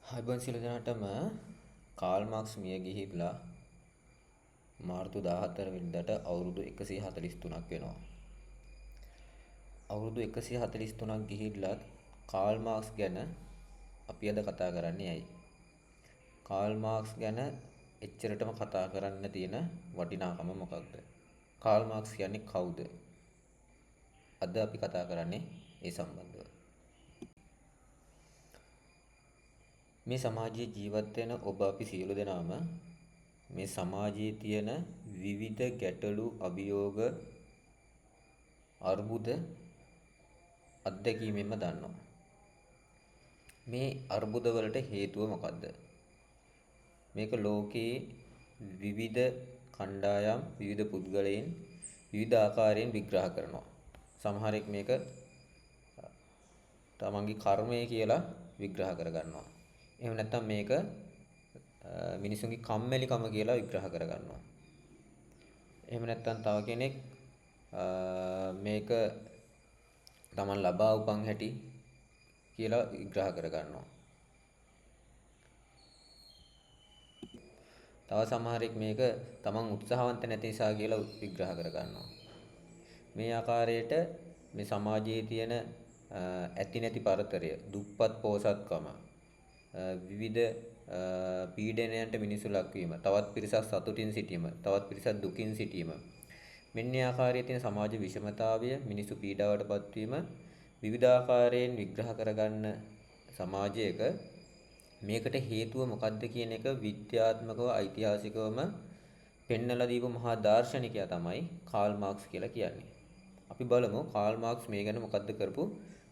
හයිබන් සියලු දෙනාටම Karl Marx මිය ගිහිල්ලා මාර්තු 14 වෙනිදාට අවුරුදු 143ක් වෙනවා. අවුරුදු 143ක් ගිහිල්ලා කාල් මාක්ස් ගැන අපි අද කතා කරන්නේ ඇයි? කාල් මාක්ස් ගැන එච්චරටම කතා කරන්න තියෙන වටිනාකම මොකක්ද? කාල් මාක්ස් කියන්නේ කවුද? අද අපි කතා කරන්නේ ඒ සම්බන්ධව. මේ සමාජයේ ජීවත් වෙන ඔබ අපි සියලු දෙනාම මේ සමාජයේ තියෙන විවිධ ගැටලු අභියෝග අර්බුද අත්දැකීමෙන්ම දන්නවා. මේ අර්බුද වලට හේතුව මොකද්ද? මේක ලෝකයේ විවිධ කණ්ඩායම් විවිධ පුද්ගලයන් විවිධ ආකාරයෙන් විග්‍රහ කරනවා. සමහරෙක් මේක තමන්ගේ කර්මය කියලා විග්‍රහ කරගන්නවා. එහෙම නැත්නම් මේක මිනිසුන්ගේ කම්මැලිකම කියලා විග්‍රහ කරගන්නවා. එහෙම නැත්නම් තව කෙනෙක් මේක තමන් ලබා උපන් හැටි කියලා විග්‍රහ කරගන්නවා. තව සමහරෙක් මේක තමන් උත්සාහවන්ත නැති නිසා කියලා විග්‍රහ කරගන්නවා. මේ ආකාරයට මේ සමාජයේ තියෙන ඇති නැති පරතරය, දුප්පත් පොහොසත්කම, විවිධ පීඩනයන්ට මිනිසු ලක්වීම, තවත් පිරිසක් සතුටින් සිටීම, තවත් පිරිසක් දුකින් සිටීම, මෙන්න මේ ආකාරයේ තියෙන සමාජ විෂමතාවය, මිනිසු පීඩාවට පත්වීම විවිධාකාරයෙන් විග්‍රහ කරගන්න සමාජයක මේකට හේතුව මොකක්ද කියන එක විද්‍යාත්මකව ඓතිහාසිකවම පෙන්නලා දීපු මහා දාර්ශනිකයා තමයි කාල් මාක්ස් කියලා කියන්නේ. අපි බලමු කාල් මාක්ස් මේ ගැන මොකද්ද කරපු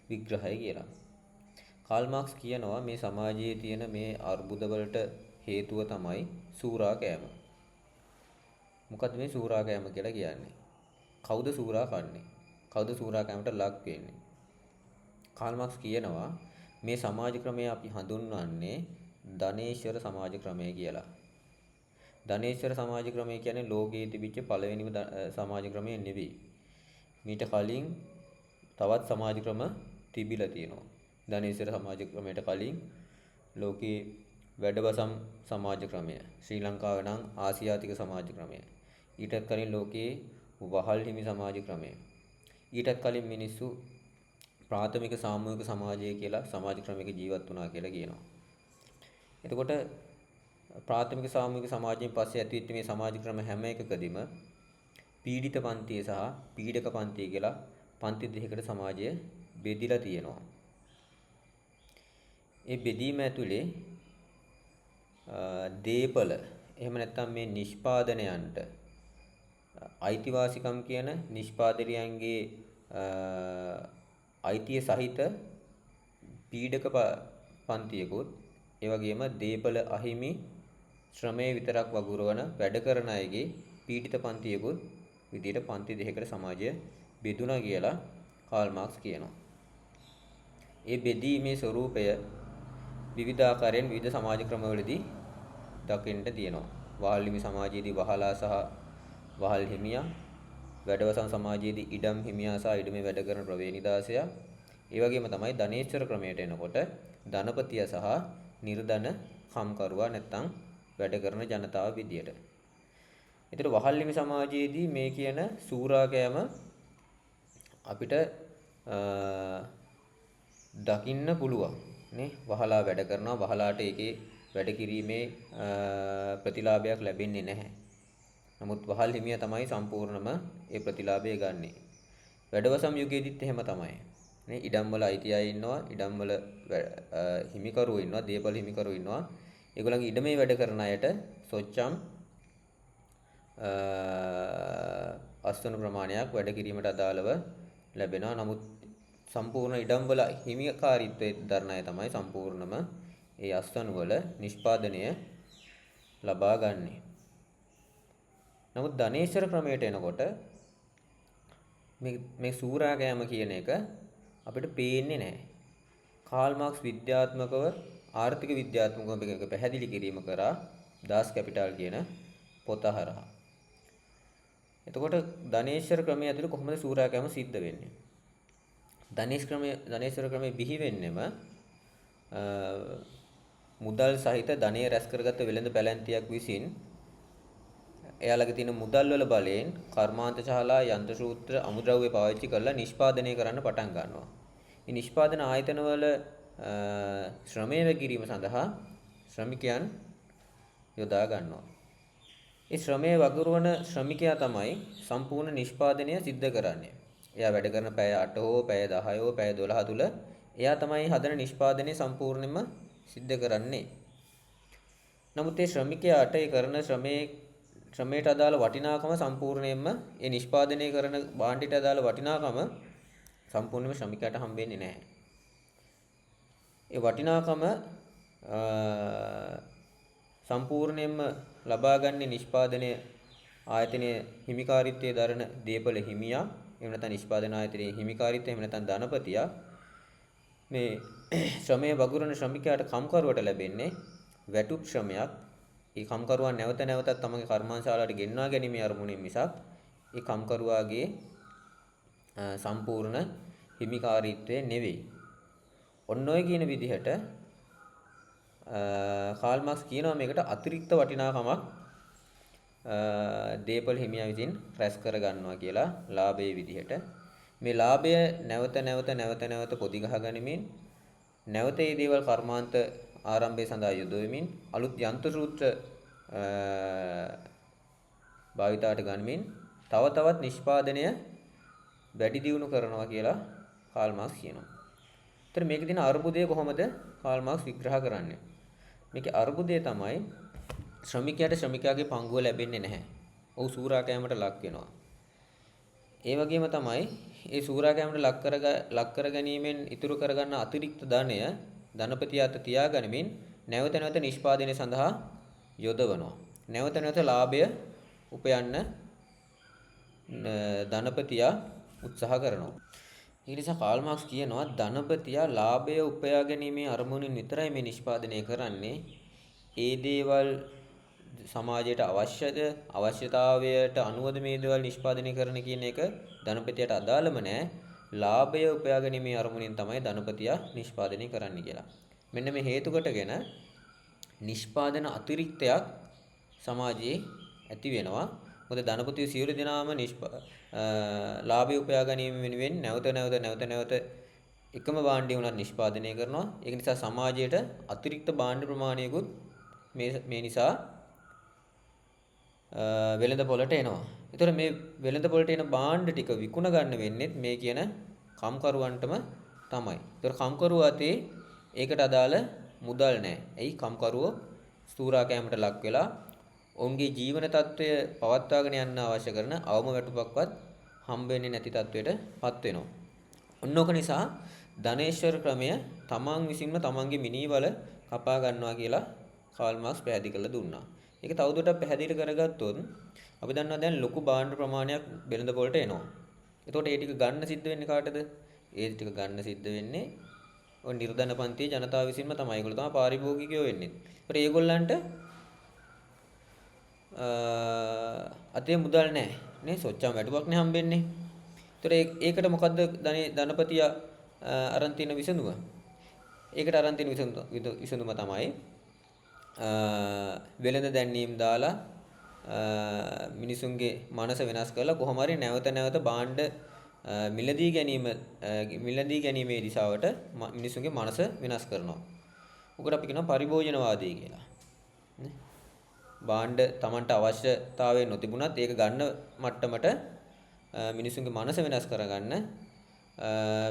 විග්‍රහය කියලා. කාල් මාක්ස් කියනවා මේ සමාජයේ තියෙන මේ අර්බුද වලට හේතුව තමයි සූරා කෑම. මොකද්ද මේ සූරා කෑම කියලා කියන්නේ? කවුද සූරා කන්නේ? කවුද සූරා කෑමට ලක් වෙන්නේ? කාල් මාක්ස් කියනවා මේ සමාජ ක්‍රමය අපි හඳුන්වන්නේ ධනේශ්වර සමාජ ක්‍රමය කියලා. ධනේශ්වර සමාජ ක්‍රමය කියන්නේ ලෝකයේ තිබිච්ච පළවෙනිම සමාජ ක්‍රමය නෙවෙයි. මීට කලින් තවත් සමාජ ක්‍රම තිබිලා තියෙනවා. ධනේශ්වර සමාජ ක්‍රමයට කලින් ලෝකයේ වැඩවසම් සමාජ ක්‍රමය, ශ්‍රී ලංකාවේ නම් ආසියාතික සමාජ ක්‍රමය. ඊටත් කලින් ලෝකයේ වහල් හිමි සමාජ ක්‍රමය. ඊටත් කලින් මිනිස්සු ප්‍රාථමික සාමූහික සමාජය කියලා සමාජ ක්‍රමයක ජීවත් වුණා කියලා කියනවා. එතකොට ප්‍රාථමික සාමූහික සමාජයෙන් පස්සේ ඇතිවෙච්ච මේ සමාජ ක්‍රම හැම එකකදීම පීඩිත පන්තිය සහ පීඩක පන්තිය කියලා පන්ති දෙකකට සමාජය බෙදිලා තියෙනවා. ඒ බෙදීම ඇතුලේ දීපල එහෙම නැත්නම් මේ නිෂ්පාදනයන්ට අයිතිවාසිකම් කියන නිෂ්පාදනයන්ගේ අයිතිය සහිත පීඩක පන්තියකුත් ඒ වගේම දීපල අහිමි ශ්‍රමයේ විතරක් වගුරවන වැඩ කරන අයගේ පීඩිත පන්තියකුත් විදියට පන්ති දෙකකට සමාජය බෙදුණා කියලා කාල් මාක්ස් කියනවා. ඒ බෙදීමේ ස්වરૂපය විවිධ ආකාරයෙන් විවිධ සමාජ ක්‍රමවලදී දකින්න තියෙනවා. වහල් හිමි සමාජයේදී වහලා සහ වහල් හිමියා, වැඩවසම් සමාජයේදී ඉඩම් හිමියා සහ ඉඩමේ වැඩ කරන ප්‍රවේණිදාසයා, ඒ වගේම තමයි ධනේශ්වර ක්‍රමයට එනකොට ධනපතිය සහ නිර්ධන කම්කරුවා නැත්තම් වැඩ කරන ජනතාව විදියට. ඒතර වහල් හිමි සමාජයේදී මේ කියන සූරා කෑම අපිට දකින්න පුළුවන් නේ. වහලා වැඩ කරනවා, වහලාට ඒකේ වැඩ කිරීමේ ප්‍රතිලාභයක් ලැබෙන්නේ නැහැ. නමුත් වහල් හිමියා තමයි සම්පූර්ණම ඒ ප්‍රතිලාභය ගන්නෙ. වැඩවසම් යුගයේදීත් එහෙම තමයි. නේ ඉඩම් වල අයිති අය ඉන්නවා, ඉඩම් වල හිමිකරුවෝ ඉන්නවා, දේපල හිමිකරුවෝ ඉන්නවා. ඒගොල්ලන්ගේ ඉඩමේ වැඩ කරන අයට සොච්චම් අස්වනු ප්‍රමාණයක් වැඩ කිරීමට අදාළව ලැබෙනවා. නමුත් සම්පූර්ණ ඉඩම් වල හිමිකාරීත්වයේ දරන අය තමයි සම්පූර්ණම ඒ අස්වනු වල නිෂ්පාදනය ලබා ගන්නෙ. නමුත් ධනේශ්වර ක්‍රමයට එනකොට මේ සූරා කෑම කියන එක අපිට පේන්නේ නැහැ. කාල් මාක්ස් විද්‍යාත්මකව ආර්ථික විද්‍යාත්මකව මේක පැහැදිලි කිරීම කරා දාස් කැපිටල් කියන පොත හරහා. එතකොට ධනේශ්වර ක්‍රමය ඇතුළේ කොහොමද සූරා කෑම සිද්ධ වෙන්නේ? ධනේශ්වර ක්‍රමයේ බිහි වෙන්නෙම මුදල් සහිත ධනය රැස් කරගත් වෙළඳ පැලැන්තියක් විසින් එයාලගේ තියෙන මුදල් වල බලයෙන් කර්මාන්ත ශාලා යන්ත්‍ර සූත්‍ර අමුද්‍රව්‍ය පාවිච්චි කරලා නිෂ්පාදනය කරන්න පටන් ගන්නවා. මේ නිෂ්පාදන ආයතන වල ශ්‍රමය වැගිරීම සඳහා ශ්‍රමිකයන් යොදා ගන්නවා. ඒ ශ්‍රමයේ වගුරුවන ශ්‍රමිකයා තමයි සම්පූර්ණ නිෂ්පාදනය සිද්ධ කරන්නේ. එයා වැඩ කරන පැය 8 හෝ පැය 10 හෝ පැය 12 තුල එයා තමයි හදන නිෂ්පාදනය සම්පූර්ණයෙන්ම සිද්ධ කරන්නේ. නමුත් ඒ ශ්‍රමිකයාට ඒ කරන ශ්‍රමයට අදාළ වටිනාකම සම්පූර්ණයෙන්ම ඒ නිෂ්පාදනය කරන භාණ්ඩයට අදාළ වටිනාකම සම්පූර්ණයෙන්ම ශ්‍රමිකයාට හම්බෙන්නේ නැහැ. ඒ වටිනාකම සම්පූර්ණයෙන්ම ලබාගන්නේ නිෂ්පාදනය ආයතනයේ හිමිකාරීත්වයේ දරන දීපල හිමියා එහෙම නැත්නම් නිෂ්පාදන ආයතනයේ හිමිකාරීත්වය එහෙම නැත්නම් ධනපතියා. මේ ශ්‍රමයේ වගුරුන ශ්‍රමිකයාට කම්කරුවට ලැබෙන්නේ වැටුප් ශ්‍රමයක්. ඒ කම්කරුවා නැවත නැවතත් තමගේ කර්මාන්තශාලාවට ගෙන්වා ගැනීමේ අරමුණින් මිසක් ඒ කම්කරුවාගේ සම්පූර්ණ හිමිකාරීත්වය නෙවෙයි. ඔන්න ඔය කියන විදිහට කාල් මාක්ස් කියනවා මේකට අතිරික්ත වටිනාකමක් දීපල හිමියා විසින් රැස් කර ගන්නවා කියලා ලාභයේ විදිහට. මේ ලාභය නැවත පොදි ගහ ගනිමින් නැවත මේ දේවල් කර්මාන්ත ආරම්භය සඳහා යොදවමින් අලුත් යන්ත්‍ර සූත්‍ර භාවිතයට ගනිමින් තව තවත් නිෂ්පාදනය වැඩි දියුණු කරනවා කියලා කාල් මාක්ස් කියනවා. ඒතර මේකේ තියෙන අර්බුදය කොහොමද කාල් මාක්ස් විග්‍රහ කරන්නේ? මේකේ අර්බුදය තමයි ශ්‍රමිකයාට ශ්‍රමිකයාගේ පංගුව ලැබෙන්නේ නැහැ. ඔහු සූරා කෑමට ලක් වෙනවා. ඒ වගේම තමයි ඒ සූරා කෑමට ලක් කර ගැනීමෙන් ඉතුරු කරගන්න අතිරික්ත ධනය ධනපතියා අත තියාගනිමින් නැවත නැවත නිෂ්පාදනය සඳහා යොදවනවා. නැවත නැවත ලාභය උපයන්න ධනපතියා උත්සාහ කරනවා. ඒ නිසා කාල් මාක්ස් කියනවා ධනපතියා ලාභය උපයා ගැනීමේ අරමුණින් විතරයි මේ නිෂ්පාදනය කරන්නේ. ඒ දේවල් සමාජයට අවශ්‍යද අවශ්‍යතාවයට අනුවද මේ දේවල් නිෂ්පාදනය කරන කියන එක ධනපතියට අදාළම නැහැ. ලාභය උපයා ගැනීමේ අරමුණින් තමයි ධනපතියා නිෂ්පාදනය කරන්න කියලා. මෙන්න මේ හේතු කොටගෙන නිෂ්පාදන අතිරික්තයක් සමාජයේ ඇති වෙනවා. මොකද ධනපතියෝ සියලු දෙනාම ලාභය උපයා ගැනීම වෙනුවෙන් නැවත එකම භාණ්ඩය උනත් නිෂ්පාදනය කරනවා. ඒක නිසා සමාජයට අතිරික්ත භාණ්ඩ ප්‍රමාණයකුත් මේ නිසා වෙළඳ පොළට එනවා. ඒතර මේ වෙළඳ පොළට එන භාණ්ඩ ටික විකුණ ගන්න වෙන්නේ මේ කියන කම්කරුවන්ටම තමයි. ඒතර කම්කරුවා අතේ ඒකට අදාළ මුදල් නැහැ. එයි කම්කරුවෝ ස්තූරා කෑමට ලක් වෙලා ඔවුන්ගේ ජීවන තත්ත්වය පවත්වාගෙන යන්න අවශ්‍ය කරන අවම වැටුපක්වත් හම්බෙන්නේ නැති තත්ත්වයටපත් වෙනවා. ඔන්නෝක නිසා ධනේශ්වර ක්‍රමය තමන් විසින්ම තමන්ගේ මිනීවල කපා ගන්නවා කියලා කාල් මාක්ස් පැහැදිලි කරලා දුන්නා. ඒක තවදුරටත් පැහැදිලි කරගත්තොත් අපි දන්නවා දැන් ලොකු භාණ්ඩ ප්‍රමාණයක් වෙළඳ පොළට එනවා. එතකොට ඒ ටික ගන්න සිද්ධ වෙන්නේ කාටද? ඒ ටික ගන්න සිද්ධ වෙන්නේ ඔය නිර්ධන පන්තියේ ජනතාව විසින්ම තමයි. ඒගොල්ලෝ තමයි පාරිභෝගිකයෝ වෙන්නේ. ඒත් ඒගොල්ලන්ට අතේ මුදල් නැහැ නේ, සොච්චම් වැටුපක් නේ හම්බෙන්නේ. ඒතර ඒකට මොකද්ද ධනපතියා අරන් තියෙන විසඳුම? ඒකට අරන් තියෙන විසඳුම තමයි වෙළඳ දැන්වීම් දාලා මිනිසුන්ගේ මනස වෙනස් කරලා කොහොම හරි නැවත භාණ්ඩ මිලදී ගැනීමේ දිශාවට මිනිසුන්ගේ මනස වෙනස් කරනවා. උකට අපි කියනවා පරිභෝජනවාදී කියලා. නේ? භාණ්ඩ Tamanට අවශ්‍යතාවය නොතිබුණත් ඒක ගන්න මට්ටමට මිනිසුන්ගේ මනස වෙනස් කරගන්න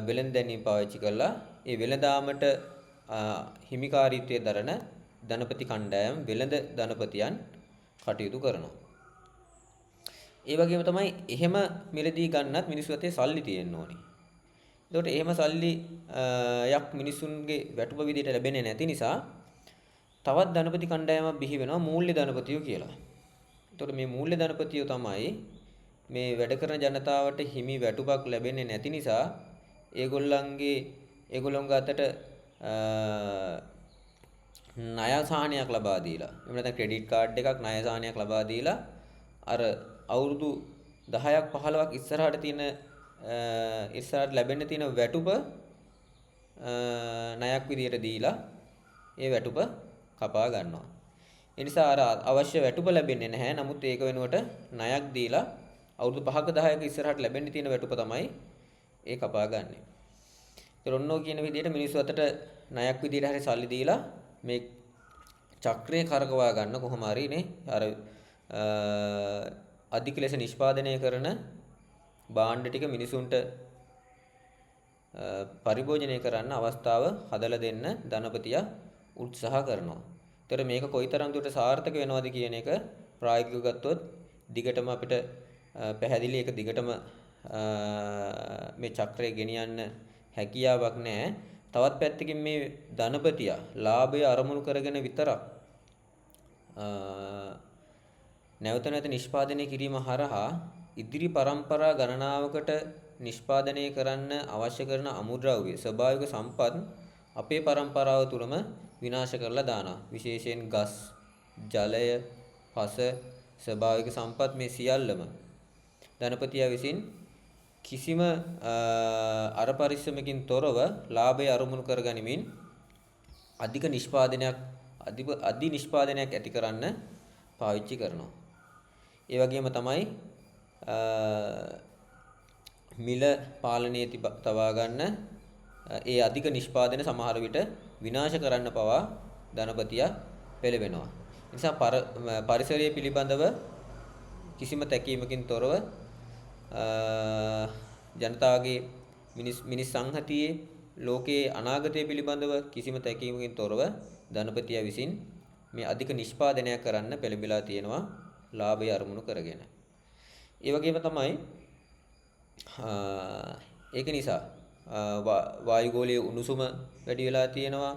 වෙළඳ දැන්වීම් පාවිච්චි කරලා ඒ වෙළඳාමට හිමිකාරීත්වයේ දරන ධනපති කණ්ඩායම් වෙළඳ ධනපතියන් කටයුතු කරනවා. ඒ වගේම තමයි එහෙම මිලදී ගන්නත් මිනිස්සු අතේ සල්ලි තියෙන්න ඕනේ. ඒකට එහෙම සල්ලි යක් මිනිසුන්ගේ වැටුප විදිහට ලැබෙන්නේ නැති නිසා තවත් ධනපති කණ්ඩායමක් බිහි වෙනවා මූල්‍ය ධනපතියෝ කියලා. ඒකට මේ මූල්‍ය ධනපතියෝ තමයි මේ වැඩ කරන ජනතාවට හිමි වැටුපක් ලැබෙන්නේ නැති නිසා ඒගොල්ලොන්ගේ අතට ණය සාහනයක් ලබා දීලා එහෙම නැත්නම් ක්‍රෙඩිට් කාඩ් එකක් ණය සාහනයක් ලබා දීලා අර අවුරුදු 10ක් 15ක් ඉස්සරහට ලැබෙන්න තියෙන වැටුප ණයක් විදියට දීලා ඒ වැටුප කපා ගන්නවා. ඒ නිසා අර අවශ්‍ය වැටුප ලැබෙන්නේ නැහැ. නමුත් ඒක වෙනුවට ණයක් දීලා අවුරුදු 5ක 10ක ඉස්සරහට ලැබෙන්න තියෙන වැටුප තමයි ඒ කපා ගන්නෙ. ඒතර ඔන්නෝ කියන විදිහට මිනිස්සු අතට ණයක් විදිහට හරි සල්ලි දීලා මේ චක්‍රය කරකවා ගන්න කොහොම හරි නේ අර අධික ලෙස නිෂ්පාදනය කරන භාණ්ඩ ටික මිනිසුන්ට පරිභෝජනය කරන්න අවස්ථාව හදලා දෙන්න ධනපතියා උත්සාහ කරනවා. ඒතර මේක කොයිතරම් දුරට සාර්ථක වෙනවද කියන එක ප්‍රායෝගිකව ගත්තොත් දිගටම අපිට පැහැදිලි එක දිගටම මේ චක්‍රය ගෙනියන්න හැකියාවක් නැහැ. තවත් පැත්තකින් මේ ධනපතියා ලාභය අරමුණු කරගෙන විතරක් නැවත නැවත නිෂ්පාදනය කිරීම හරහා ඉදිරි පරම්පරා ගණනාවකට නිෂ්පාදනය කරන්න අවශ්‍ය කරන අමුද්‍රව්‍ය ස්වභාවික සම්පත් අපේ පරම්පරාව තුළම විනාශ කරලා දානවා. විශේෂයෙන් ගස්, ජලය, පස, ස්වභාවික සම්පත් මේ සියල්ලම ධනපතියා විසින් කිසිම අර පරිශ්‍රමකින් තොරව ලාභය අරමුණු කරගනිමින් අධි නිෂ්පාදනයක් ඇති කරන්න පාවිච්චි කරනවා. ඒ වගේම තමයි මිල පාලනයේ තබා ගන්න ඒ අධික නිෂ්පාදන සමහර විට විනාශ කරන්න පවා ධනපතියා පෙළඹෙනවා. නිසා පරිසරය පිළිබඳව කිසිම තැකීමකින් තොරව ජනතාවගේ මිනිස් සංහතියේ ලෝකයේ අනාගතය පිළිබඳව කිසිම තැකීමකින් තොරව ධනපතියා විසින් මේ අධික නිෂ්පාදනයක් කරන්න පෙළඹිලා තියෙනවා ලාභය අරමුණු කරගෙන. ඒ වගේම තමයි ඒක නිසා වායුගෝලීය උණුසුම වැඩි වෙලා තියෙනවා.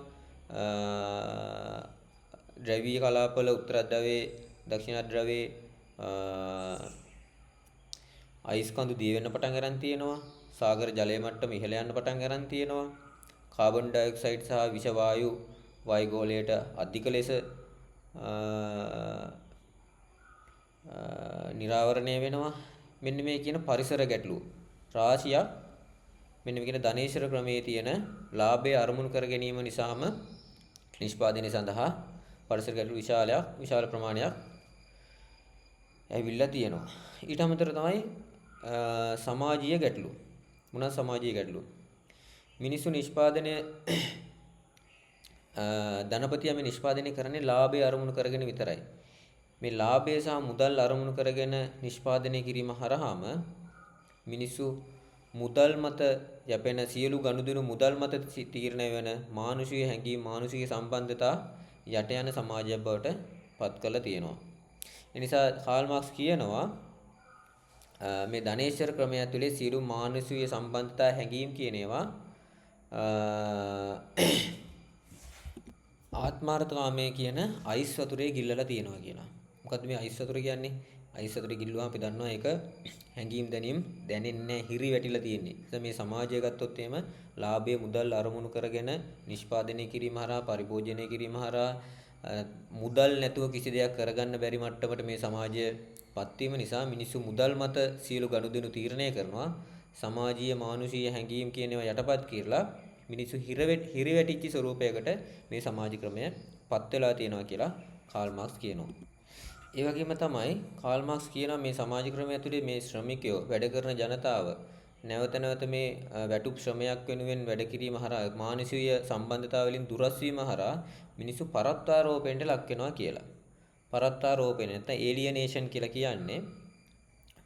ද්‍රවීය කලාපවල උත්තර ධ්‍රවයේ දක්ෂිණ ධ්‍රවයේ අයිස් කඳු දිය වෙන්න පටන් ගන්න තියෙනවා. සාගර ජලය මට්ටම ඉහළ යන්න පටන් ගන්න තියෙනවා. කාබන් ඩයොක්සයිඩ් සහ විෂ වායු වායුගෝලයට අධික ලෙස නිරාවරණය වෙනවා. මෙන්න මේ කියන පරිසර ගැටලු රාශියක් මෙන්න මේ කියන ධනේශ්වර ක්‍රමයේ තියෙන ලාභය අරමුණු කර ගැනීම නිසාම නිෂ්පාදනය සඳහා පරිසර ගැටලු විශාල ප්‍රමාණයක් ඇවිල්ලා තියෙනවා. ඊට අමතරව තමයි සමාජීය ගැටලු. මොනවා සමාජීය ගැටලු? මිනිස්සු නිෂ්පාදනය ධනපතියා මේ නිෂ්පාදනය කරන්නේ ලාභය අරමුණු කරගෙන විතරයි. මේ ලාභය සහ මුදල් අරමුණු කරගෙන නිෂ්පාදනය කිරීම හරහාම මිනිස්සු මුදල් මත යැපෙන සියලු ගනුදෙනු මුදල් මත තීරණය වෙන මානුෂික හැඟීම් මානුෂික සම්බන්ධතා යට යන සමාජයක් බවට පත් කරලා තියෙනවා. ඒ නිසා කාල් මාක්ස් කියනවා මේ ධනේශ්වර ක්‍රමය ඇතුලේ සියලු මානුෂික සම්බන්ධතා හැඟීම් කියන ඒවා ආත්මාර්ථකාමයේ කියන අයිස් වතුරේ ගිල්ලලා තියෙනවා කියලා. මොකද්ද මේ අයිස් වතුර කියන්නේ? අයිස් වතුරේ ගිල්ලුවාම අපි දන්නවා ඒක හැඟීම් දැනීම් දැනෙන්නේ හිරි වැටිලා තියෙන්නේ. ඒ මේ සමාජය ගත්තොත් එහෙම ලාභය මුදල් අරමුණු කරගෙන නිෂ්පාදනය කිරීම හරහා පරිභෝජනය කිරීම හරහා මුදල් නැතුව කිසි දෙයක් කරගන්න බැරි මට්ටමට මේ සමාජය පත් වීම නිසා මිනිස්සු මුදල් මත සියලු ගනුදෙනු තීරණය කරනවා. සමාජීය මානුෂීය හැඟීම් කියන ඒවා යටපත් කරලා මිනිස්සු හිරි වැටිච්ච ස්වරූපයකට මේ සමාජ ක්‍රමය පත් වෙලා තියෙනවා කියලා කාල් මාක්ස් කියනවා. ඒ වගේම තමයි කාල් මාක්ස් කියනවා මේ සමාජ ක්‍රමය ඇතුලේ මේ ශ්‍රමිකයෝ වැඩ කරන ජනතාව නැවත නැවත මේ වැටුප් ශ්‍රමයක් වෙනුවෙන් වැඩ කිරීම හරහා මානසික සම්බන්ධතාව වලින් දුරස් වීම හරහා මිනිස්සු පරත්තාරෝපණයට ලක් වෙනවා කියලා. පරත්තාරෝපණය නැත්නම් ඒලියනේෂන් කියලා කියන්නේ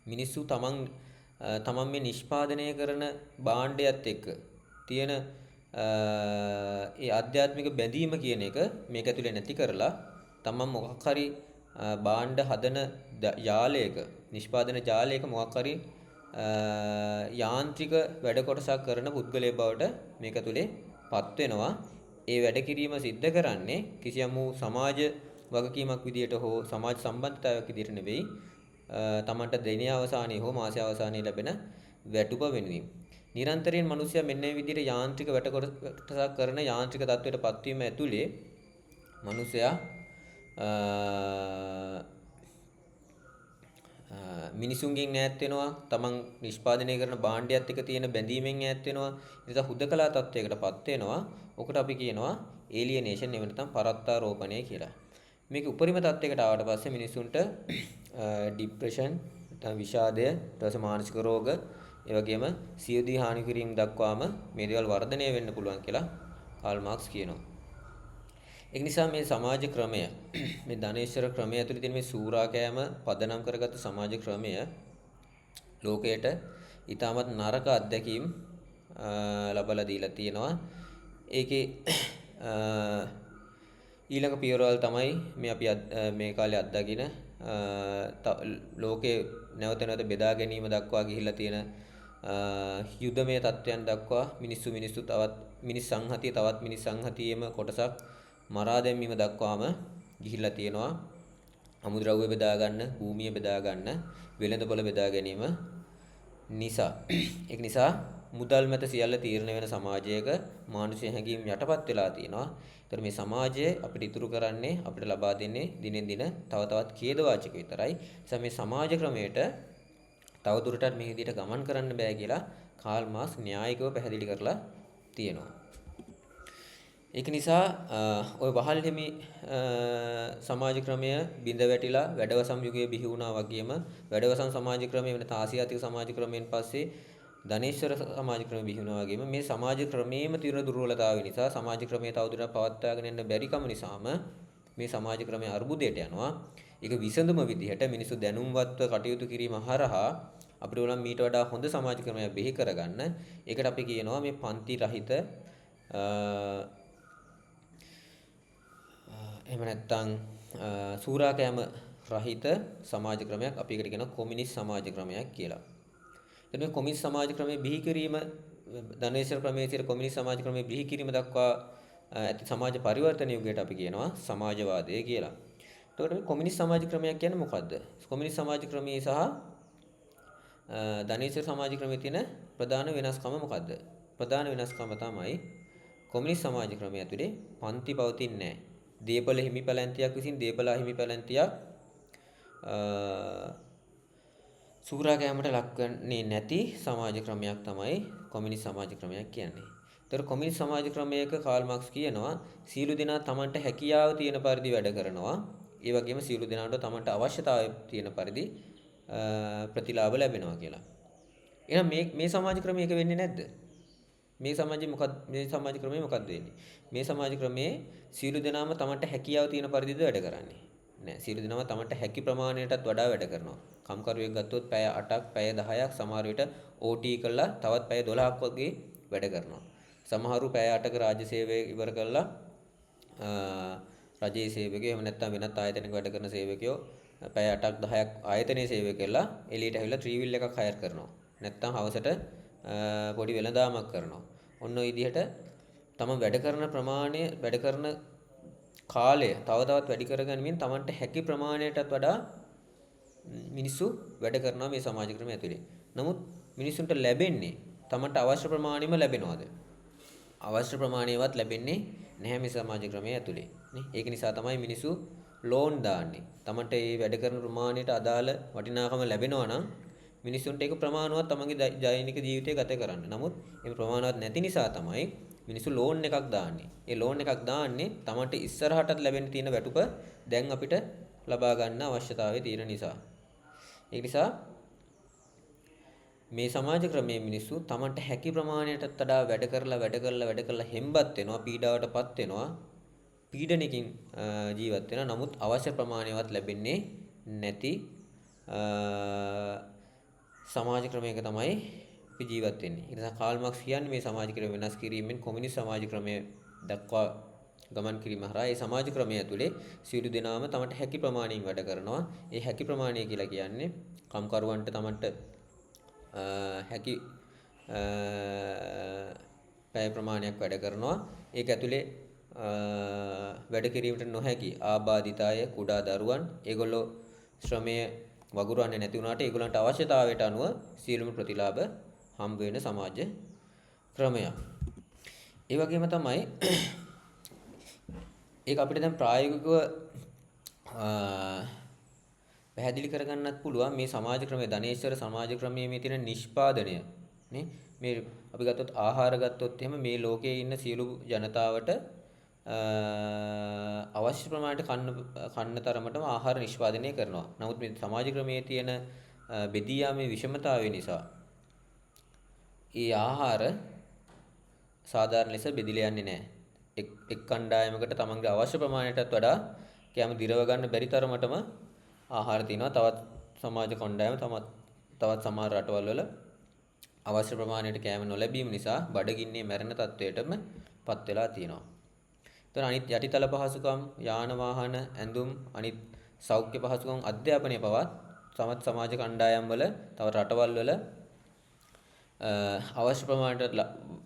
මිනිස්සු තමන් මේ නිෂ්පාදනය කරන භාණ්ඩයත් එක්ක තියෙන ඒ ආධ්‍යාත්මික බැඳීම කියන එක මේක ඇතුලේ නැති කරලා තමන් මොකක් හරි භාණ්ඩ හදන ජාලයක නිෂ්පාදන ජාලයක මොකක් හරි යාන්ත්‍රික වැඩ කොටසක් කරන පුද්ගලයෙක් බවට මේක ඇතුලේ පත් වෙනවා. ඒ වැඩ කිරීම සිද්ධ කරන්නේ කිසියම් වූ සමාජ වගකීමක් විදියට හෝ සමාජ සම්බන්ධතාවයක් විදියට නෙවෙයි තමන්ට දිනේ අවසානයේ හෝ මාසයේ අවසානයේ ලැබෙන වැටුප වෙනුවෙන්. නිරන්තරයෙන් මිනිස්සයා මෙන්න මේ විදිහට යාන්ත්‍රික වැඩ කොටසක් කරන යාන්ත්‍රික තත්වයට පත්වීම ඇතුලේ මිනිස්සයා මිනිසුන්ගෙන් ඈත් වෙනවා. තමන් නිෂ්පාදනය කරන භාණ්ඩයත් එක්ක තියෙන බැඳීමෙන් ඈත් වෙනවා. ඒ නිසා හුදකලා තත්වයකටපත් වෙනවා. ඔකට අපි කියනවා ඒලියනේෂන් එහෙම නැත්නම් පරත්තාරෝපණය කියලා. මේක උපරිම තත්යකට ආවට පස්සේ මිනිසුන්ට ડિප්‍රෙෂන්, නැත්නම් විෂාදය, ඊට පස්සේ මානසික රෝග, ඒ වගේම සියදිවි හානි කිරීම දක්වාම මේ දේවල් වර්ධනය වෙන්න පුළුවන් කියලා කාල් මාක්ස් කියනවා. ඒ නිසා මේ සමාජ ක්‍රමය, මේ ධනේශ්වර ක්‍රමය ඇතුළේ තියෙන මේ සූරාකෑම පදනම් කරගත්තු සමාජ ක්‍රමය ලෝකයට ඊටමත් නරක අත්දැකීම් ලබලා දීලා තියෙනවා. ඒකේ ඊළඟ පියවරවල් තමයි මේ අපි මේ කාලේ අත්දකින ලෝකේ නැවත නැවත බෙදා ගැනීම දක්වා ගිහිල්ලා තියෙන යුද්ධමය තත්ත්වයන් දක්වා මිනිස්සු තවත් මිනිස් සංහතිය තවත් මිනිස් සංහතියෙම කොටසක් මරා දැමීම දක්වාම ගිහිල්ලා තියෙනවා. අමුද්‍රව්‍ය බෙදා ගන්න, භූමිය බෙදා ගන්න, වෙළඳපොළ බෙදා ගැනීම නිසා. ඒක නිසා මුදල් මත සියල්ල තීරණය වෙන සමාජයක මානසික හැඟීම් යටපත් වෙලා තියෙනවා. ඒතර මේ සමාජය අපිට ඉතුරු කරන්නේ, අපිට ලබා දෙන්නේ දිනෙන් දින තව තවත් ඛේදවාචක විතරයි. නිසා මේ සමාජ ක්‍රමයට තවදුරටත් මේ විදිහට ගමන් කරන්න බෑ කියලා කාල් මාක්ස් න්‍යායිකව පැහැදිලි කරලා තියෙනවා. ඒක නිසා ওই වහල් හිමි සමාජ ක්‍රමය බිඳ වැටිලා වැඩවසම් යුගයේ බිහි වුණා වගේම වැඩවසම් සමාජ ක්‍රමය වෙන ආසියාතික සමාජ ක්‍රමයෙන් පස්සේ ධනේශ්වර සමාජ ක්‍රමය බිහි වුණා වගේම මේ සමාජ ක්‍රමයේම තියෙන දුර්වලතාවය නිසා සමාජ ක්‍රමය තවදුරටත් පවත්වාගෙන යන්න බැරිකම නිසාම මේ සමාජ ක්‍රමය අර්බුදයට යනවා. ඒක විසඳුම විදිහට මිනිස්සු දැනුම්වත්ව කටයුතු කිරීම හරහා අපිට උනම් මීට වඩා හොඳ සමාජ ක්‍රමයක් බිහි කරගන්න. ඒකට අපි කියනවා මේ පන්ති රහිත එහෙම නැත්නම් සූරාකෑම රහිත සමාජ ක්‍රමයක් අපි එකට කියනවා කොමියුනිස්ට් සමාජ ක්‍රමයක් කියලා. එතන මේ කොමියුනිස්ට් සමාජ ක්‍රමයේ බිහි කිරීම ධනේශ්වර ක්‍රමයේ සිට කොමියුනිස්ට් සමාජ ක්‍රමයේ බිහි කිරීම දක්වා ඇති සමාජ පරිවර්තන යුගයට අපි කියනවා සමාජවාදය කියලා. එතකොට මේ කොමියුනිස්ට් සමාජ ක්‍රමයක් කියන්නේ මොකද්ද? කොමියුනිස්ට් සමාජ ක්‍රමයේ සහ ධනේශ්වර සමාජ ක්‍රමයේ තියෙන ප්‍රධාන වෙනස්කම මොකද්ද? ප්‍රධාන වෙනස්කම තමයි කොමියුනිස්ට් සමාජ ක්‍රමය ඇතුලේ පන්ති පවතින්නේ නැහැ. දේපල හිමි පැලැන්තියක් විසින් දේපල හිමි පැලැන්තියක් සූරාකෑමට ලක්වන්නේ නැති සමාජ ක්‍රමයක් තමයි කොමියුනිස්ට් සමාජ ක්‍රමයක් කියන්නේ. ඒතර කොමියුනිස්ට් සමාජ ක්‍රමයක කාල් මාක්ස් කියනවා සියලු දෙනා තමන්ට හැකියාව තියෙන පරිදි වැඩ කරනවා. ඒ වගේම සියලු දෙනාට තමන්ට අවශ්‍යතාවය තියෙන පරිදි ප්‍රතිලාභ ලැබෙනවා කියලා. එහෙනම් මේ සමාජ ක්‍රමයක වෙන්නේ නැද්ද? මේ සමාජ ක්‍රමය මොකක්ද වෙන්නේ? මේ සමාජ ක්‍රමයේ සියලු දෙනාම තමන්ට හැකියාව තියෙන පරිදිද වැඩ කරන්නේ? නෑ. සියලු දෙනාම තමන්ට හැකි ප්‍රමාණයටත් වඩා වැඩ කරනවා. කම්කරුවෙක් ගත්තොත් පැය 8ක්, පැය 10ක්, සමහර විට OT කළා තවත් පැය 12ක් වගේ වැඩ කරනවා. සමහරු පැය 8ක රාජ්‍ය සේවය ඉවර කළා රජයේ සේවකයෝ එහෙම නැත්නම් වෙනත් ආයතනයක වැඩ කරන සේවකයෝ පැය 8ක් 10ක් ආයතනයේ සේවය කළා එළියට ඇවිල්ලා ත්‍රිවිල් එකක් හයර් කරනවා. නැත්නම් හවසට පොඩි වෙළඳාමක් කරනවා. ඔන්න ඔය විදිහට තම වැඩ කරන ප්‍රමාණය වැඩ කරන කාලය තව තවත් වැඩි කරගනිමින් තමන්ට හැකි ප්‍රමාණයටත් වඩා මිනිස්සු වැඩ කරනවා මේ සමාජ ක්‍රමය ඇතුලේ. නමුත් මිනිසුන්ට ලැබෙන්නේ තමන්ට අවශ්‍ය ප්‍රමාණයම ලැබෙනවද? අවශ්‍ය ප්‍රමාණයවත් ලැබෙන්නේ නැහැ මේ සමාජ ක්‍රමය ඇතුලේ. නේ? ඒක නිසා තමයි මිනිස්සු ලෝන් දාන්නේ. තමන්ට මේ වැඩ කරන ප්‍රමාණයට අදාළ වටිනාකම ලැබෙනවා නම් මිනිසුන්ට ඒක ප්‍රමාණවත් තමන්ගේ දෛනික ජීවිතය ගත කරන්න. නමුත් මේ ප්‍රමාණවත් නැති නිසා තමයි මිනිස්සු ලෝන් එකක් දාන්නේ. ඒ ලෝන් එකක් දාන්නේ තමන්ට ඉස්සරහටත් ලැබෙන්න තියෙන වැටුප දැන් අපිට ලබා ගන්න අවශ්‍යතාවය තියෙන නිසා. ඒ නිසා මේ සමාජ ක්‍රමයේ මිනිස්සු තමන්ට හැකි ප්‍රමාණයටත් වඩා වැඩ කරලා හෙම්බත් වෙනවා, පීඩාවටපත් වෙනවා, පීඩනකින් ජීවත් වෙනවා. නමුත් අවශ්‍ය ප්‍රමාණයවත් ලැබෙන්නේ නැති සමාජ ක්‍රමයක තමයි අපි ජීවත් වෙන්නේ. ඒ නිසා කාල් මාක්ස් කියන්නේ මේ සමාජ ක්‍රම වෙනස් කිරීමෙන් කොමියුනිස්ට් සමාජ ක්‍රමය දක්වා ගමන් කිරීම හරහා ඒ සමාජ ක්‍රමය ඇතුලේ සියලු දෙනාම තමන්ට හැකි ප්‍රමාණයෙන් වැඩ කරනවා. ඒ හැකි ප්‍රමාණය කියලා කියන්නේ කම්කරුවන්ට තමන්ට හැකි පැය ප්‍රමාණයක් වැඩ කරනවා. ඒක ඇතුලේ වැඩ කිරීමට නොහැකි ආබාධිත අය, කුඩා දරුවන්, ඒගොල්ලෝ ශ්‍රමය වගුරන්නේ නැති වුණාට ඒගොල්ලන්ට අවශ්‍යතාවයට අනුව සියලුම ප්‍රතිලාභ හම්බ වෙන සමාජ ක්‍රමයක්. ඒ වගේම තමයි ඒක අපිට දැන් ප්‍රායෝගිකව පැහැදිලි කරගන්නත් පුළුවන් මේ සමාජ ක්‍රමයේ ධනේශ්වර සමාජ ක්‍රමයේ මේ තියෙන නිෂ්පාදනය නේ මේ අපි ගත්තොත් ආහාර ගත්තොත් එහෙම මේ ලෝකයේ ඉන්න සියලු ජනතාවට අවශ්‍ය ප්‍රමාණයට කන්න තරමටම ආහාර නිෂ්පාදනය කරනවා. නමුත් මේ සමාජ ක්‍රමයේ තියෙන බෙදී යාමේ විෂමතාවය නිසා ඒ ආහාර සාධාරණ ලෙස බෙදිලා යන්නේ නැහැ. එක් කණ්ඩායමකට තමන්ගේ අවශ්‍ය ප්‍රමාණයටත් වඩා කැම දිරව ගන්න බැරි තරමටම ආහාර තියෙනවා. තවත් සමාජ කණ්ඩායම තවත් සමහර රටවල් වල අවශ්‍ය ප්‍රමාණයට කැම නොලැබීම නිසා බඩගින්නේ මැරෙන තත්වයටම පත් වෙලා තියෙනවා. එතන අනිත් යටිතල පහසුකම්, යාන වාහන, ඇඳුම්, අනිත් සෞඛ්‍ය පහසුකම්, අධ්‍යාපනය පවත් සමාජ කණ්ඩායම් වල තව රටවල් වල අවශ්‍ය ප්‍රමාණයට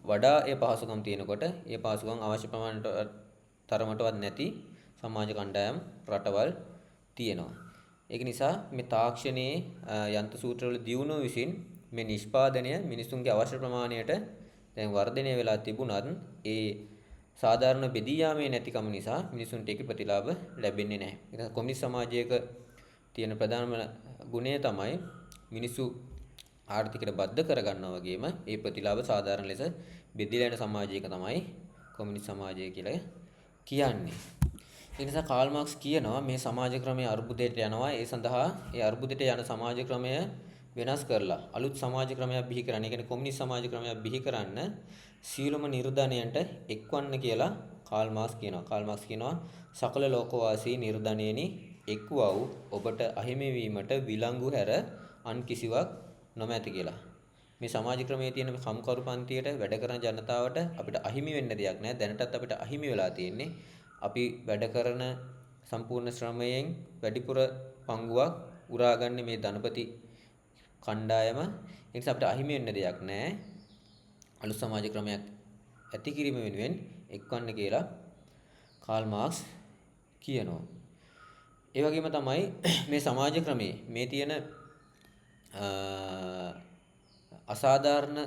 වඩා ඒ පහසුකම් තියෙනකොට ඒ පහසුකම් අවශ්‍ය ප්‍රමාණයට තරමටවත් නැති සමාජ කණ්ඩායම් රටවල් තියෙනවා. ඒක නිසා මේ තාක්ෂණයේ යන්ත්‍ර සූත්‍රවල දියුණුව විසින් මේ නිෂ්පාදනය මිනිසුන්ගේ අවශ්‍ය ප්‍රමාණයට දැන් වර්ධනය වෙලා තිබුණත් ඒ සාධාරණ බෙදී යාමේ නැතිකම නිසා මිනිසුන්ට ඒක ප්‍රතිලාභ ලැබෙන්නේ නැහැ. ඒක කොමියුනිස්ට් සමාජයක තියෙන ප්‍රධානම ගුණය තමයි මිනිසු ආර්ථිකයට බද්ධ කරගන්නවා වගේම ඒ ප්‍රතිලාභ සාධාරණ ලෙස බෙදලා යන සමාජයක තමයි කොමියුනිස්ට් සමාජය කියලා කියන්නේ. ඒ නිසා කාල් මාක්ස් කියනවා මේ සමාජ ක්‍රමයේ අර්බුදයට යනවා. ඒ සඳහා ඒ අර්බුදයට යන සමාජ ක්‍රමය වෙනස් කරලා අලුත් සමාජ ක්‍රමයක් බිහි කරන්න. ඒ කියන්නේ කොමියුනිස්ට් සමාජ ක්‍රමයක් බිහි කරන්න සියලුම නිර්ධනයන්ට එක්වන්න කියලා කාල් මාක්ස් කියනවා. කාල් මාක්ස් කියනවා සකල ලෝකවාසී නිර්ධනයනි එක්වව් ඔබට අහිමි වීමට විලංගු හැර අන් කිසිවක් නොමැති කියලා. මේ සමාජ ක්‍රමයේ තියෙන මේ කම්කරු පන්තියට වැඩ කරන ජනතාවට අපිට අහිමි වෙන්න දෙයක් නැහැ. දැනටත් අපිට අහිමි වෙලා තියෙන්නේ. අපි වැඩ කරන සම්පූර්ණ ශ්‍රමයෙන් වැඩිපුර පංගුවක් උරාගන්නේ මේ ධනපති කණ්ඩායම. ඒ නිසා අපිට අහිමි වෙන්න දෙයක් නැහැ. අලුත් සමාජ ක්‍රමයක් ඇති කිරීම වෙනුවෙන් එක්වන්න කියලා කාල් මාක්ස් කියනවා. ඒ වගේම තමයි මේ සමාජ ක්‍රමයේ මේ තියෙන අසාධාරණ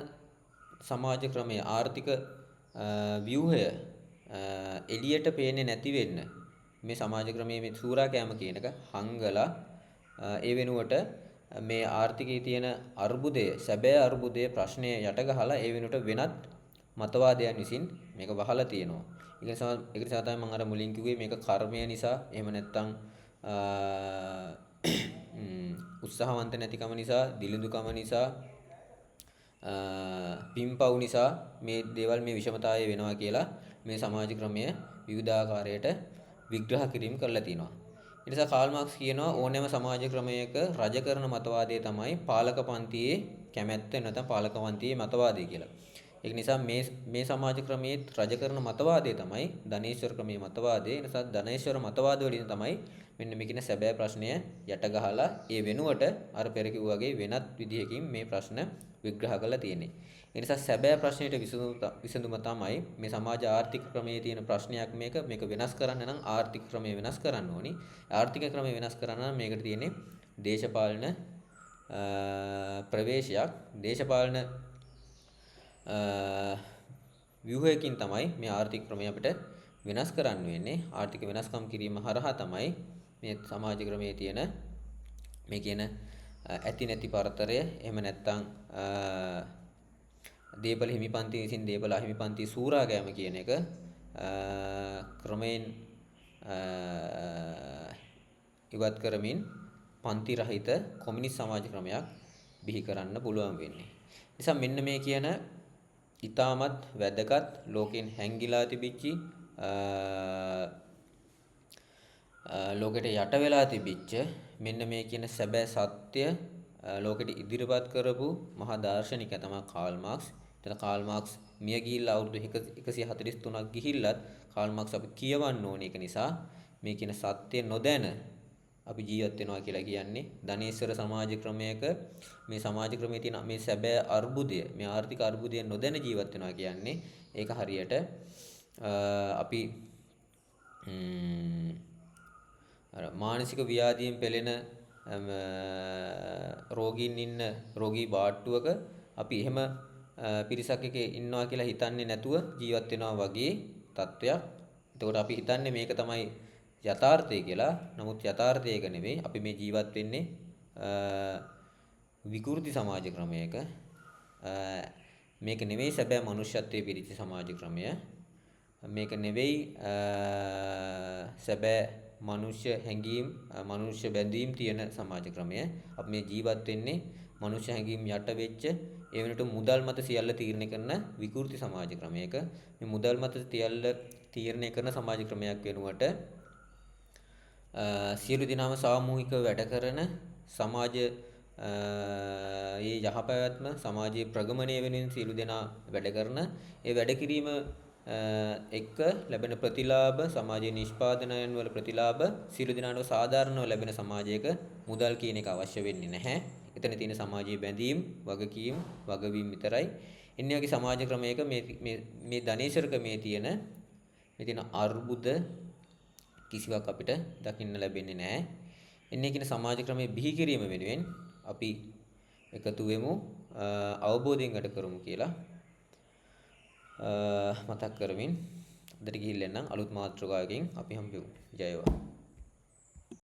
සමාජ ක්‍රමයේ ආර්ථික ව්‍යුහය එළියට පේන්නේ නැති වෙන්න මේ සමාජ ක්‍රමයේ මේ සූරා කෑම කියන එක හංගලා ඒ වෙනුවට මේ ආර්ථිකයේ තියෙන අර්බුදය සැබෑ අර්බුදයේ ප්‍රශ්නය යට ගහලා ඒ වෙනුවට වෙනත් මතවාදයන් විසින් මේක වහලා තියෙනවා. ඒක නිසා තමයි මම අර මුලින් කිව්වේ මේක කර්මය නිසා එහෙම නැත්නම් උත්සාහවන්ත නැතිකම නිසා, දිලිඳුකම නිසා, පින්පව් නිසා මේ දේවල් මේ විෂමතාවය වෙනවා කියලා මේ සමාජ ක්‍රමය විවිධාකාරයට විග්‍රහ කිරීම කරලා තිනවා. ඒ නිසා කාල් මාක්ස් කියනවා ඕනෑම සමාජ ක්‍රමයක රජ කරන මතවාදය තමයි පාලක පන්තියේ කැමැත්ත නැත්නම් පාලක පන්තියේ මතවාදය කියලා. ඒක නිසා මේ සමාජ ක්‍රමයේ රජ කරන මතවාදය තමයි ධනේශ්වර ක්‍රමයේ මතවාදය. ඒ නිසා ධනේශ්වර මතවාද වලින් තමයි මෙන්න මේ කියන සැබෑ ප්‍රශ්නය යට ගහලා ඒ වෙනුවට අර පෙර කිව්වාගේ වෙනත් විදිහකින් මේ ප්‍රශ්න විග්‍රහ කරලා තියෙන්නේ. ඒ නිසා සැබෑ ප්‍රශ්නෙට විසඳුම තමයි මේ සමාජ ආර්ථික ක්‍රමයේ තියෙන ප්‍රශ්නයක් මේක වෙනස් කරන්න නම් ආර්ථික ක්‍රමය වෙනස් කරන්න ඕනි. ආර්ථික ක්‍රමය වෙනස් කරන්න නම් මේකට තියෙන්නේ දේශපාලන ප්‍රවේශයක්, දේශපාලන ව්‍යුහයකින් තමයි මේ ආර්ථික ක්‍රමය අපිට වෙනස් කරන්න වෙන්නේ. ආර්ථික වෙනස්කම් කිරීම හරහා තමයි මේ සමාජ ක්‍රමයේ තියෙන මේ කියන ඇති නැති පරතරය එහෙම නැත්නම් දීපල හිමිපන්ති විසින් දීපල අහිමිපන්ති සූරා ගෑම කියන එක ක්‍රමයෙන් ඉවත් කරමින් පන්ති රහිත කොමියුනිස්ට් සමාජ ක්‍රමයක් බිහි කරන්න පුළුවන් වෙන්නේ. නිසා මෙන්න මේ කියන ඊටමත් වැදගත් ලෝකෙන් හැංගිලා තිබිච්චි ලෝකෙට යට වෙලා තිබිච්ච මෙන්න මේ කියන සැබෑ සත්‍ය ලෝකෙට ඉදිරිපත් කරපු මහා දාර්ශනිකයා තමයි කාල් මාක්ස්. එතන කාල් මාක්ස් මිය ගිහිල්ලා අවුරුදු 143ක් ගිහිල්ලත් කාල් මාක්ස් අපි කියවන්න ඕනේ. ඒක නිසා මේ කියන සත්‍ය නොදැන අපි ජීවත් වෙනවා කියලා කියන්නේ ධනේශ්වර සමාජ ක්‍රමයක මේ සමාජ ක්‍රමයේ තියෙන මේ සැබෑ අර්බුදය, මේ ආර්ථික අර්බුදය නොදැන ජීවත් වෙනවා කියන්නේ ඒක හරියට අපි මානසික ව්‍යාධියෙන් පෙළෙන රෝගීන් ඉන්න රෝගී බාට්ටුවක අපි එහෙම පිරිසක් එක ඉන්නවා කියලා හිතන්නේ නැතුව ජීවත් වෙනවා වගේ තත්වයක්. එතකොට අපි හිතන්නේ මේක තමයි යථාර්ථය කියලා. නමුත් යථාර්ථය ඒක නෙවෙයි. අපි මේ ජීවත් වෙන්නේ විකෘති සමාජ ක්‍රමයක. මේක නෙවෙයි සැබෑ මනුෂ්‍යත්වයේ පිරිච්ච සමාජ ක්‍රමය. මේක නෙවෙයි සැබෑ මනුෂ්‍ය හැඟීම් මනුෂ්‍ය බැඳීම් තියෙන සමාජ ක්‍රමය. අපි මේ ජීවත් වෙන්නේ මනුෂ්‍ය හැඟීම් යට වෙච්ච ඒ වෙනට මුදල් මත සියල්ල තීරණය කරන විකෘති සමාජ ක්‍රමයක. මේ මුදල් මත සියල්ල තීරණය කරන සමාජ ක්‍රමයක් වෙනුවට සියලු දෙනාම සාමූහිකව වැඩ කරන සමාජ ඒ යහපැවැත්ම සමාජයේ ප්‍රගමණය වෙනුවෙන් සියලු දෙනා වැඩ කරන ඒ වැඩ කිරීම එක්ක ලැබෙන ප්‍රතිලාභ සමාජයේ නිෂ්පාදනයන් වල ප්‍රතිලාභ සියලු දෙනාට සාධාරණව ලැබෙන සමාජයක මුදල් කියන එක අවශ්‍ය වෙන්නේ නැහැ. එතන තියෙන සමාජීය බැඳීම්, වගකීම්, වගවීම් විතරයි. එන්නේ වගේ සමාජ ක්‍රමයක මේ ධනේශරකමේ තියෙන අර්බුද කිසිවක් අපිට දකින්න ලැබෙන්නේ නැහැ. එන්නේ කියන සමාජ ක්‍රමයේ බිහි කිරීම වෙනුවෙන් අපි එකතු වෙමු, අවබෝධයෙන් වැඩ කරමු කියලා මතක් කරමින් අදට ගිහිල්ලා එන්නම්. අලුත් මාතෘකාවකින් අපි හම්බෙමු. ජය වේවා.